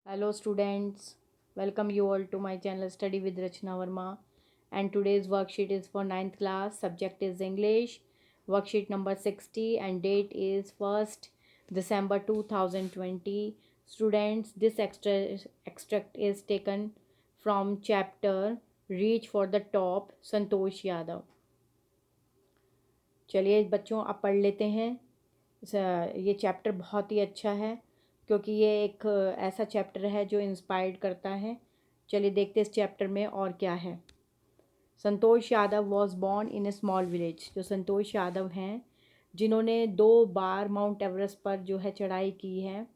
Hello students, welcome you all to my channel Study with Rachna Verma, and today's worksheet is for ninth class. Subject is English. Worksheet number 60 and date is 1st December 2020. Students, this extract is taken from chapter Reach for the Top, Santosh Yadav. चलिए बच्चों अब पढ़ लेते हैं। ये chapter बहुत ही अच्छा है क्योंकि ये एक ऐसा चैप्टर है जो इंस्पायर्ड करता है। चलिए देखते हैं इस चैप्टर में और क्या है। Santosh Yadav was born in a small village. जो संतोष यादव हैं जिन्होंने 2 बार माउंट एवरेस्ट पर जो है चढ़ाई की है,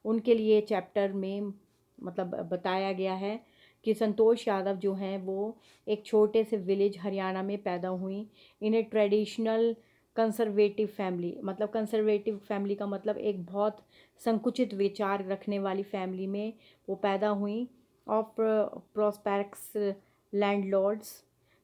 उनके लिए चैप्टर में मतलब बताया गया है कि संतोष यादव जो हैं वो एक छोटे से विलेज हरियाणा में पैदा हुई इन ए ट्रेडिशनल कंसर्वेटिव फैमिली। मतलब कंसर्वेटिव फैमिली का मतलब एक बहुत संकुचित विचार रखने वाली फैमिली में वो पैदा हुई। Of prosperous landlords.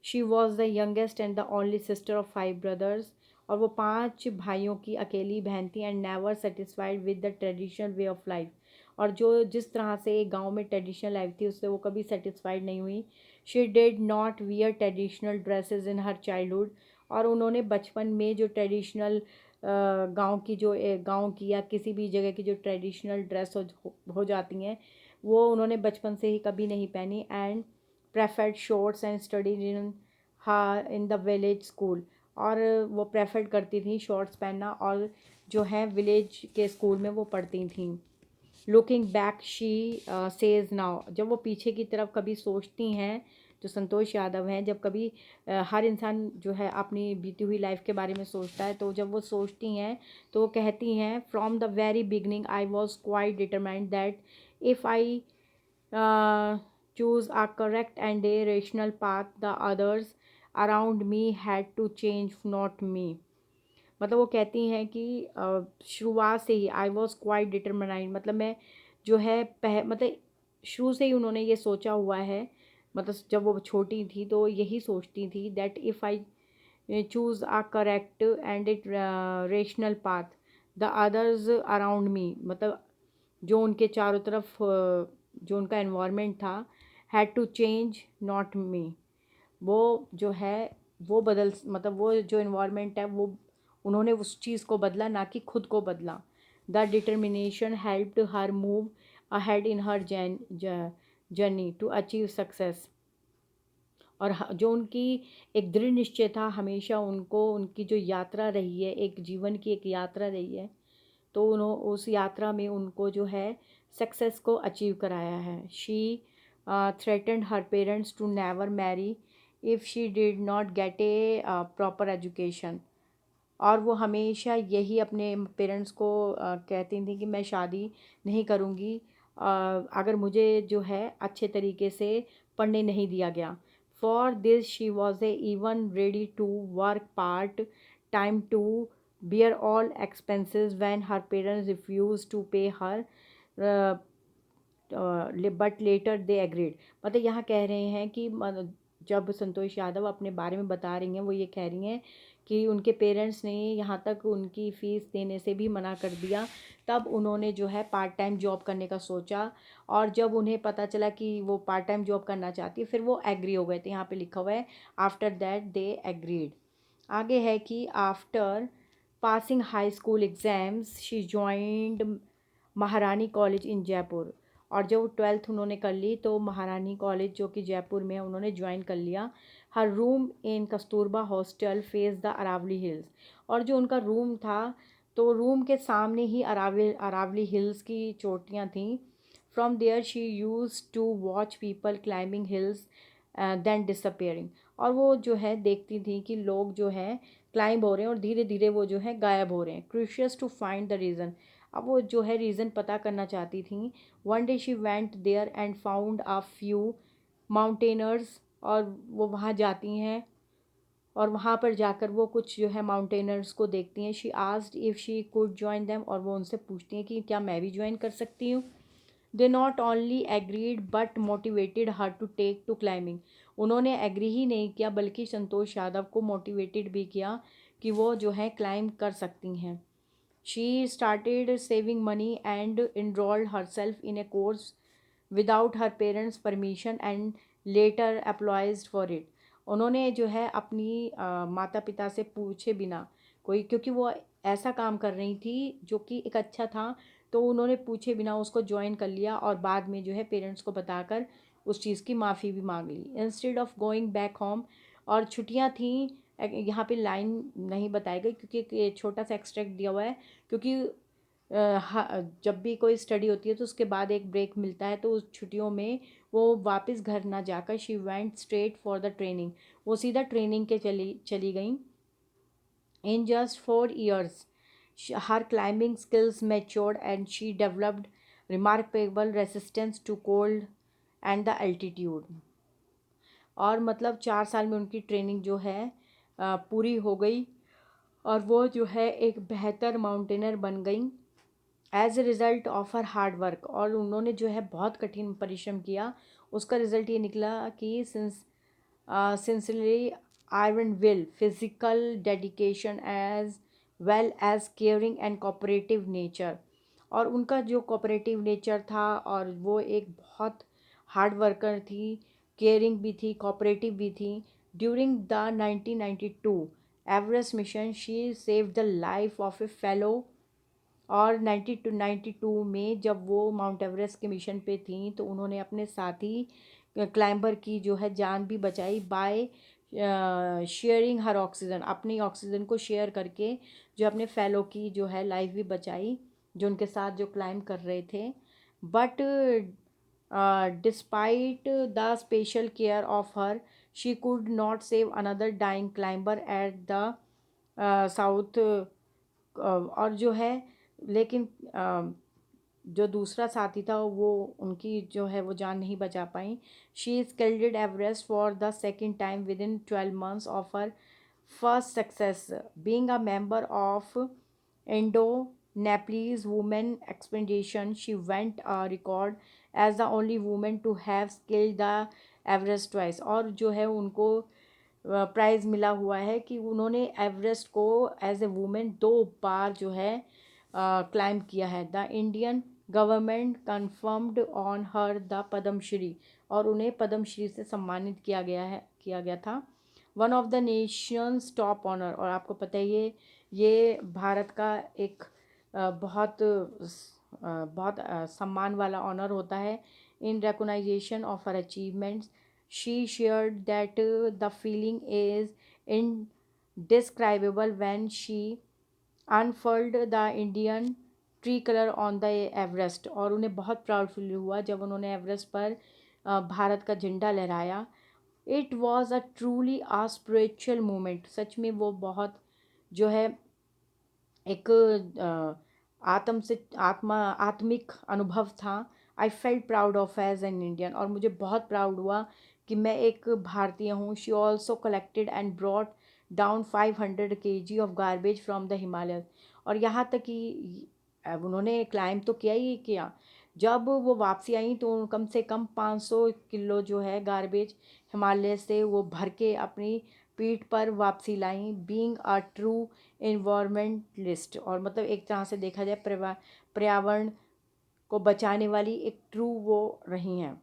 She was the youngest and the only sister of 5 brothers. और वो 5 भाइयों की अकेली बहन थी and never satisfied with the traditional way of life. और जो जिस तरह से एक गांव में ट्रेडिशनल लाइफ थी उससे वो कभी सेटिस्फाइड नहीं हुई। She did not wear traditional dresses in her childhood. और उन्होंने बचपन में जो ट्रेडिशनल गांव की या किसी भी जगह की जो ट्रेडिशनल ड्रेस हो जाती हैं वो उन्होंने बचपन से ही कभी नहीं पहनी। And preferred shorts and studies in the village school. और वो प्रेफर्ड करती थी शॉर्ट्स पहनना और जो है विलेज के स्कूल में वो पढ़ती थी। Looking back she says now. जब वो पीछे की तरफ कभी सोचती हैं, जो संतोष यादव हैं, जब कभी हर इंसान जो है अपनी बीती हुई लाइफ के बारे में सोचता है, तो जब वो सोचती हैं तो वो कहती हैं from the very beginning I was quite determined that if I choose a correct and a rational path, the others around me had to change, not me. मतलब वो कहती हैं कि शुरुआत से ही आई वॉज क्वाइट डिटरमाइंड। मतलब मैं जो है मतलब शुरू से ही उन्होंने ये सोचा हुआ है। मतलब जब वो छोटी थी तो यही सोचती थी that if I choose a correct and it rational path, the others around me. मतलब जो उनके चारों तरफ जो उनका एनवायरनमेंट था had to change not me. वो जो है वो मतलब वो जो इन्वायरमेंट है वो उन्होंने उस चीज़ को बदला, ना कि खुद को बदला। The determination helped her move ahead in her journey to achieve success. और जो उनकी एक दृढ़ निश्चय था, हमेशा उनको उनकी जो यात्रा रही है, एक जीवन की एक यात्रा रही है, तो उन्होंने उस यात्रा में उनको जो है सक्सेस को अचीव कराया है। She threatened her parents to never marry if she did not get a proper education. और वो हमेशा यही अपने पेरेंट्स को कहती थी कि मैं शादी नहीं करूँगी अगर मुझे जो है अच्छे तरीके से पढ़ने नहीं दिया गया। For this she was a even ready to work part time to bear all expenses when her parents refused to pay her, but later they agreed. मतलब यहाँ कह रहे हैं कि जब संतोष यादव अपने बारे में बता रही हैं वो ये कह रही हैं कि उनके पेरेंट्स ने यहाँ तक उनकी फ़ीस देने से भी मना कर दिया, तब उन्होंने जो है पार्ट टाइम जॉब करने का सोचा। और जब उन्हें पता चला कि वो पार्ट टाइम जॉब करना चाहती है फिर वो एग्री हो गए थे। यहाँ पे लिखा हुआ है आफ्टर दैट दे एग्रीड। आगे है कि after passing high school exams she joined महारानी कॉलेज इन जयपुर। और जब 12th उन्होंने कर ली तो महारानी कॉलेज जो कि जयपुर में है उन्होंने ज्वाइन कर लिया। Her room in Kasturba hostel face the Aravalli hills. और जो उनका रूम था तो रूम के सामने ही अरावली हिल्स की चोटियाँ थीं। From there she use to watch people climbing hills then disappearing. और वो जो है देखती थी कि लोग जो है क्लाइंब हो रहे हैं और धीरे धीरे वो जो है गायब हो रहे हैं। Curious to find the reason. अब वो जो है रीज़न पता करना चाहती थी। One day she went there and found a few mountaineers. और वो वहाँ जाती हैं और वहाँ पर जाकर वो कुछ जो है माउंटेनर्स को देखती हैं। She asked if she could join them. और वो उनसे पूछती हैं कि क्या मैं भी ज्वाइन कर सकती हूँ। They not only agreed but motivated her to take to climbing. उन्होंने एग्री ही नहीं किया बल्कि संतोष यादव को मोटिवेटेड भी किया कि वो जो है क्लाइंब कर सकती हैं। She started saving money and enrolled herself in a course without her parents permission and later applied for it. उन्होंने जो है अपनी माता पिता से पूछे बिना कोई, क्योंकि वो ऐसा काम कर रही थी जो कि एक अच्छा था, तो उन्होंने पूछे बिना उसको ज्वाइन कर लिया और बाद में जो है पेरेंट्स को बताकर उस चीज़ की माफ़ी भी मांग ली instead of going back home. और छुट्टियां थी, यहाँ पे लाइन नहीं बताई गई क्योंकि एक छोटा सा एक्सट्रैक्ट दिया हुआ है, क्योंकि जब भी कोई स्टडी होती है तो उसके बाद एक ब्रेक मिलता है, तो उस छुट्टियों में वो वापस घर ना जाकर she went straight for the training, वो सीधा ट्रेनिंग के चली चली गई। In just 4 years her climbing skills matured and she developed remarkable resistance to cold and the altitude। और मतलब 4 साल में उनकी ट्रेनिंग जो है पूरी हो गई और वो जो है एक बेहतर माउंटेनर बन गई as a result of her hard work. और उन्होंने जो है बहुत कठिन परिश्रम किया, उसका रिज़ल्ट ये निकला कि sincerely iron will, physical dedication as well as caring and cooperative nature. और उनका जो कोऑपरेटिव नेचर था और वो एक बहुत हार्ड वर्कर थी, केयरिंग भी थी, कोऑपरेटिव भी थी। During the 1992 Everest mission she save the life of A fellow. और 92 में जब वो माउंट एवरेस्ट के मिशन पे थी तो उन्होंने अपने साथी क्लाइंबर की जो है जान भी बचाई बाय शेयरिंग हर ऑक्सीजन, अपनी ऑक्सीजन को शेयर करके जो अपने फेलो की जो है लाइफ भी बचाई, जो उनके साथ जो क्लाइंब कर रहे थे। But despite the special care of her she could not save another dying climber at the south. और जो है लेकिन जो दूसरा साथी था वो उनकी जो है वो जान नहीं बचा पाई। She scaled Everest for the second time within 12 months of her first success being a member of Indo Nepalese women expedition. She went a record as the only women to have scaled the Everest twice. और जो है उनको price मिला हुआ है कि उन्होंने Everest को एज ए वुमेन 2 बार जो है क्लाइंब किया है। The Indian government confirmed on her the Padmashri, और उन्हें पद्मश्री से सम्मानित किया गया था। One of the nation's top honour. और आपको पता है ये भारत का एक बहुत सम्मान वाला ऑनर होता है in recognition of her achievements. She shared that the feeling is indescribable when she unfurled the Indian tricolor on the Everest। और उन्हें बहुत प्राउड फील हुआ जब उन्होंने एवरेस्ट पर भारत का झंडा लहराया। It was a truly a spiritual moment. सच में वो बहुत जो है एक आत्मिक अनुभव था। I felt proud of as an Indian. और मुझे बहुत प्राउड हुआ कि मैं एक भारतीय हूँ। She also collected and brought down 500 kg of garbage from the Himalaya. और यहाँ तक कि अब उन्होंने क्लाइंब तो किया ही किया, जब वो वापसी आई तो कम से कम 500 किलो जो है गार्बेज हिमालय से वो भर के अपनी पीठ पर वापसी लाई। बीइंग अ ट्रू इन्वायरमेंटलिस्ट, और मतलब एक तरह से देखा जाए पर्यावरण को बचाने वाली एक ट्रू वो रही हैं।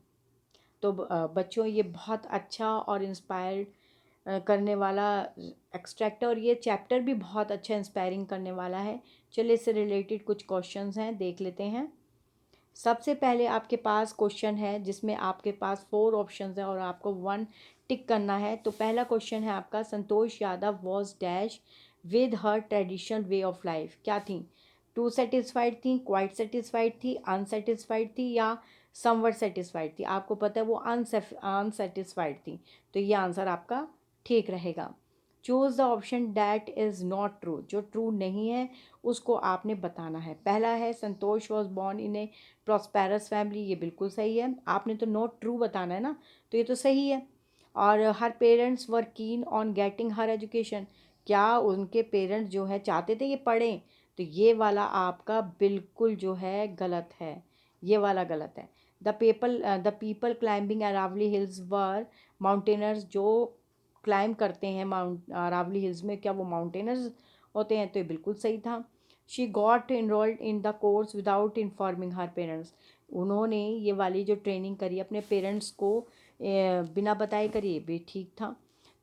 तो बच्चों ये बहुत अच्छा और इंस्पायर करने वाला एक्सट्रैक्ट है, और ये चैप्टर भी बहुत अच्छा इंस्पायरिंग करने वाला है। चलिए इससे रिलेटेड कुछ क्वेश्चंस हैं, देख लेते हैं। सबसे पहले आपके पास क्वेश्चन है जिसमें आपके पास 4 ऑप्शंस हैं और आपको 1 टिक करना है। तो पहला क्वेश्चन है आपका, Santosh Yadav was dash with her traditional way of life. क्या थी? टू सेटिस्फाइड थी, क्वाइट सेटिस्फाइड थी, अनसेटिस्फाइड थी, या समवट सेटिस्फाइड थी? आपको पता है वो अनसेटिस्फाइड थी, तो ये आंसर आपका ठीक रहेगा। Choose the option that is not true, जो ट्रू नहीं है उसको आपने बताना है। पहला है Santosh was born in a prosperous family, ये बिल्कुल सही है। आपने तो नॉट ट्रू बताना है ना, तो ये तो सही है। और हर parents were keen on getting her education, क्या उनके पेरेंट्स जो है चाहते थे ये पढ़ें? तो ये वाला आपका बिल्कुल जो है गलत है, ये वाला गलत है। The people climbing Aravalli hills were mountaineers, जो क्लाइंब करते हैं माउंट अरावली हिल्स में, क्या वो माउंटेनर्स होते हैं? तो ये बिल्कुल सही था। She got enrolled in the course without informing her parents, उन्होंने ये वाली जो ट्रेनिंग करी अपने पेरेंट्स को बिना बताए करी, ये भी ठीक था।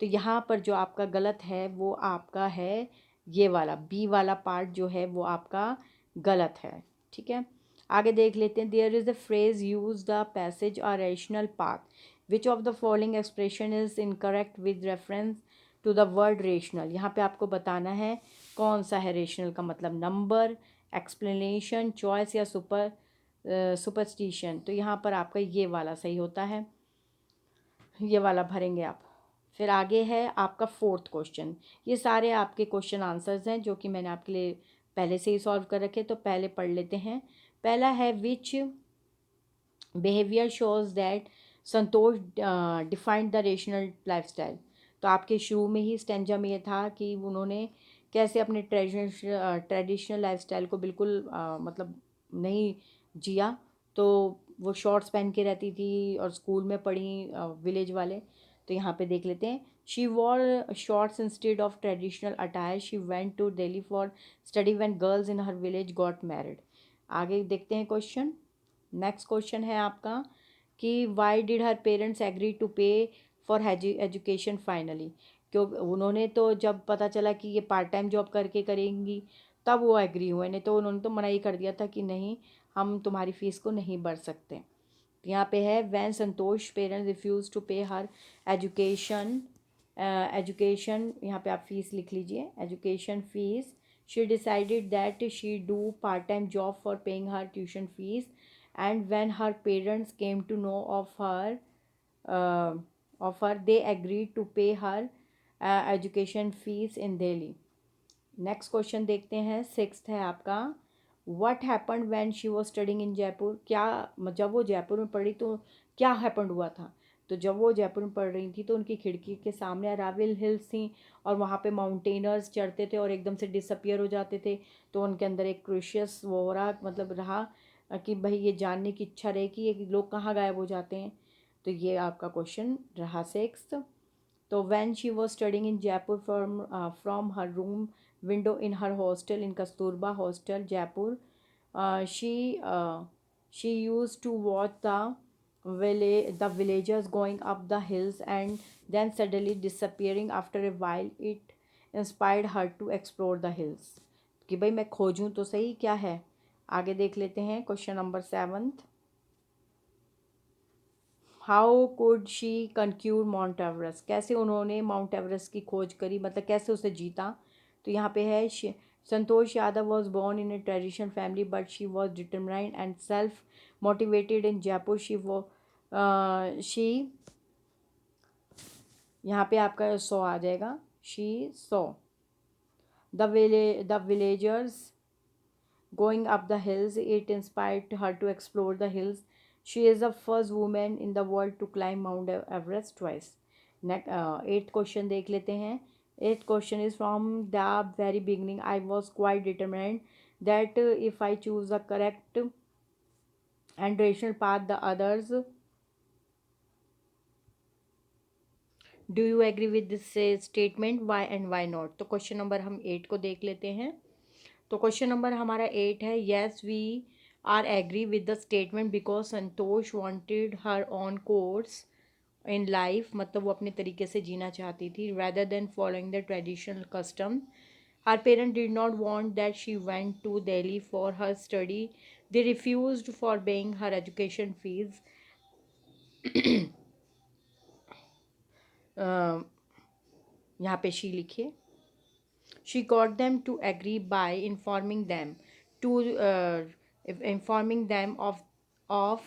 तो यहाँ पर जो आपका गलत है वो आपका है ये वाला बी वाला पार्ट जो है वो आपका गलत है। ठीक है, आगे देख लेते हैं। There is the phrase use the passage और rational path which of the following expression is incorrect with reference to the word rational. यहाँ पे आपको बताना है कौन सा है रेशनल का मतलब, नंबर, एक्सप्लेनेशन, चॉइस या सुपरस्टिशन। तो यहाँ पर आपका ये वाला सही होता है, ये वाला भरेंगे आप। फिर आगे है आपका फोर्थ क्वेश्चन। ये सारे आपके क्वेश्चन आंसर्स हैं जो कि मैंने आपके लिए पहले से ही सॉल्व कर रखे, तो पहले पढ़ लेते हैं। पहला है which behaviour shows that Santosh defined the rational lifestyle. तो आपके शुरू में ही स्टेंजा में ये था कि उन्होंने कैसे अपने ट्रेडिशनल लाइफस्टाइल को बिल्कुल मतलब नहीं जिया। तो वो शॉर्ट्स पहन के रहती थी और स्कूल में पढ़ी विलेज वाले। तो यहाँ पे देख लेते हैं। She wore shorts instead of traditional attire, she went to Delhi for study when girls in her village got married. आगे देखते हैं क्वेश्चन। नेक्स्ट क्वेश्चन है आपका कि why did her parents agree to pay for education finally. क्यों उन्होंने तो जब पता चला कि ये पार्ट टाइम जॉब करके करेंगी तब वो एग्री हुए, नहीं तो उन्होंने तो मना ही कर दिया था कि नहीं हम तुम्हारी फ़ीस को नहीं भर सकते। तो यहाँ पे है when Santosh parents refuse to pay her education education, यहाँ पे आप फीस लिख लीजिए, education fees. She decided that she do part time job for paying her tuition fees, and when her parents came to know of her they agreed to pay her education fees in Delhi. Next question देखते हैं। Sixth है आपका what happened when she was studying in Jaipur. क्या जब वो जयपुर में पढ़ी तो क्या हैपन्ड हुआ था। तो जब वो जयपुर में पढ़ रही थी तो उनकी खिड़की के सामने अरावल हिल्स थी और वहाँ पे माउंटेनर्स चढ़ते थे और एकदम से डिसअपियर हो जाते थे। तो उनके अंदर एक क्रूशियस वो हो रहा मतलब रहा कि भाई ये जानने की इच्छा रहे कि ये लोग कहाँ गायब हो जाते हैं। तो ये आपका क्वेश्चन रहा सिक्स्थ। तो when she was studying in Jaipur from her room window in her hostel in Kasturba Hostel, Jaipur. She used to watch the villagers going up the hills and then suddenly disappearing after a while. It inspired her to explore the hills. कि भाई मैं खोजूं तो सही क्या है। आगे देख लेते हैं question number seventh. How could she conquer Mount Everest. कैसे उन्होंने माउंट एवरेस्ट की खोज करी, मतलब कैसे उसे जीता। तो यहाँ पे है Santosh Yadav was born in a traditional family but she was determined and self motivated in Jaipur. She यहाँ पे आपका सौ आ जाएगा। She saw the villagers going up the hills. It inspired her to explore the hills. She is the first woman in the world to climb Mount Everest twice. Next, eighth question देख लेते हैं। Eighth question is from the very beginning I was quite determined that if I choose the correct and rational path, the others. Do you agree with this statement? Why and why not? तो question number हम 8 को देख लेते हैं। तो question number हमारा 8 है yes we are agree with the statement because Santosh wanted her on course in life. मतलब वो अपने तरीके से जीना चाहती थी rather than following the traditional custom. Her parents did not want that she went to Delhi for her study. They refused for paying her education fees. यहाँ पे she लिखिए। She got them to agree by informing them of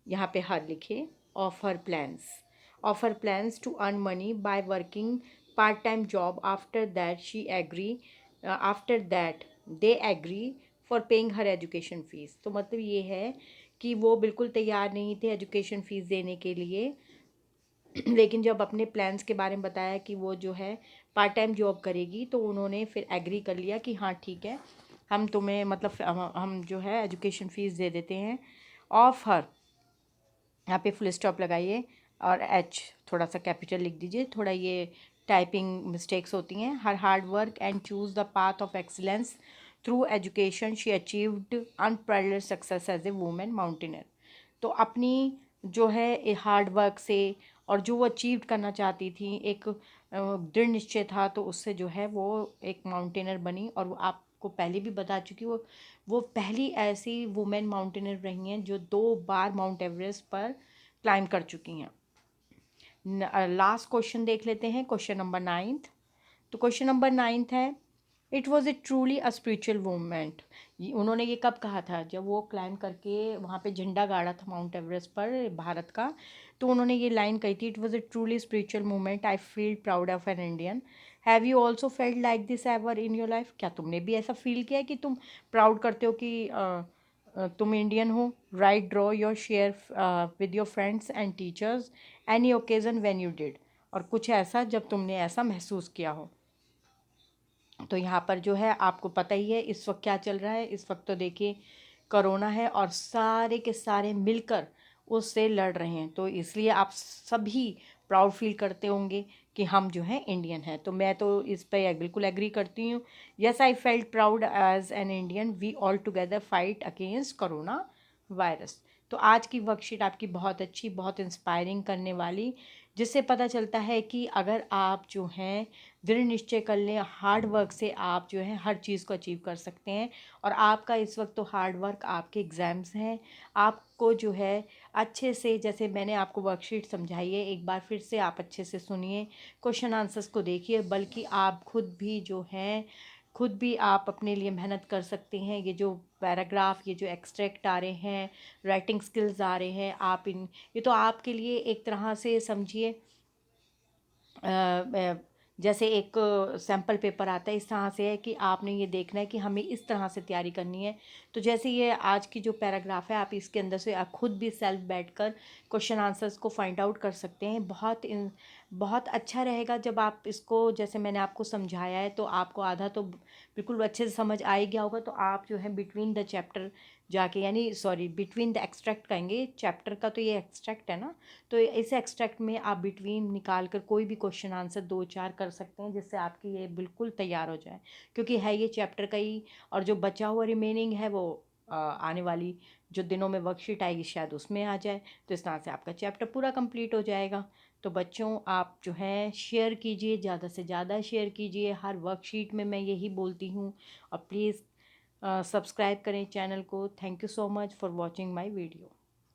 यहाँ पे हर लिखे of her plans to earn money by working part time job. After that they agree for paying her education fees. तो मतलब ये है कि वो बिल्कुल तैयार नहीं थे एजुकेशन फ़ीस देने के लिए, लेकिन जब अपने प्लान्स के बारे में बताया कि वो जो है पार्ट टाइम जॉब करेगी तो उन्होंने फिर एग्री कर लिया कि हाँ ठीक है हम तुम्हें मतलब हम जो है एजुकेशन फ़ीस दे देते हैं। ऑफ हर यहाँ पे फुल स्टॉप लगाइए और एच थोड़ा सा कैपिटल लिख दीजिए, थोड़ा ये टाइपिंग मिस्टेक्स होती हैं। Her hard work and choose the path of excellence through education she achieved unparalleled success as a women mountaineer. तो अपनी जो है हार्ड वर्क से और जो वो अचीव करना चाहती थी, एक दृढ़ निश्चय था, तो उससे जो है वो एक माउंटेनर बनी। और वो आपको पहले भी बता चुकी, वो पहली ऐसी वुमेन माउंटेनर रही हैं जो 2 बार माउंट एवरेस्ट पर क्लाइम कर चुकी हैं। लास्ट क्वेश्चन देख लेते हैं, क्वेश्चन नंबर 9। तो क्वेश्चन नंबर 9 है, it was a truly a spiritual movement. उन्होंने ये कब कहा था? जब वो क्लाइम करके वहाँ पे झंडा गाड़ा था माउंट एवरेस्ट पर भारत का, तो उन्होंने ये लाइन कही थी, it was a truly spiritual movement, I feel proud of an Indian. Have you also felt like this ever in your life? क्या तुमने भी ऐसा फील किया है कि तुम प्राउड करते हो कि तुम इंडियन हो? Right, draw your share with your friends and teachers any occasion when you did. और कुछ ऐसा जब तुमने ऐसा महसूस किया हो। तो यहाँ पर जो है आपको पता ही है इस वक्त क्या चल रहा है। इस वक्त तो देखिए कोरोना है और सारे के सारे मिलकर उससे लड़ रहे हैं, तो इसलिए आप सभी प्राउड फील करते होंगे कि हम जो है इंडियन हैं। तो मैं तो इस पर बिल्कुल एग्री करती हूँ। Yes, I felt proud as an Indian, we all together fight against corona virus. तो आज की वर्कशीट आपकी बहुत अच्छी, बहुत इंस्पायरिंग करने वाली, जिससे पता चलता है कि अगर आप जो हैं दृढ़ निश्चय कर लें, हार्ड वर्क से आप जो है हर चीज़ को अचीव कर सकते हैं। और आपका इस वक्त तो हार्ड वर्क, आपके एग्ज़ाम्स हैं, आपको जो है अच्छे से, जैसे मैंने आपको वर्कशीट समझाई है, एक बार फिर से आप अच्छे से सुनिए, क्वेश्चन आंसर्स को देखिए, बल्कि आप खुद भी जो हैं खुद भी आप अपने लिए मेहनत कर सकते हैं। ये जो पैराग्राफ, ये जो एक्सट्रैक्ट आ रहे हैं, राइटिंग स्किल्स आ रहे हैं, आप इन ये तो आपके लिए एक तरह से समझिए जैसे एक सैम्पल पेपर आता है, इस तरह से है कि आपने ये देखना है कि हमें इस तरह से तैयारी करनी है। तो जैसे ये आज की जो पैराग्राफ है, आप इसके अंदर से आप खुद भी सेल्फ बैठकर क्वेश्चन आंसर्स को फाइंड आउट कर सकते हैं। बहुत अच्छा रहेगा जब आप इसको, जैसे मैंने आपको समझाया है, तो आपको आधा तो बिल्कुल अच्छे से समझ आ ही गया होगा। तो आप जो है बिटवीन द चैप्टर जाके, यानी सॉरी बिटवीन द एक्सट्रैक्ट कहेंगे, चैप्टर का तो ये एक्सट्रैक्ट है ना, तो इस एक्सट्रैक्ट में आप बिटवीन निकाल कर कोई भी क्वेश्चन आंसर 2-4 कर सकते हैं, जिससे आपकी ये बिल्कुल तैयार हो जाए। क्योंकि है ये चैप्टर का ही, और जो बचा हुआ रिमेनिंग है वो आने वाली जो दिनों में वर्कशीट आएगी शायद उसमें आ जाए। तो इस तरह से आपका चैप्टर पूरा कंप्लीट हो जाएगा। तो बच्चों, आप जो है शेयर कीजिए, ज़्यादा से ज़्यादा शेयर कीजिए। हर वर्कशीट में मैं यही बोलती हूँ। और प्लीज़ सब्सक्राइब करें चैनल को। Thank you so much for watching my video.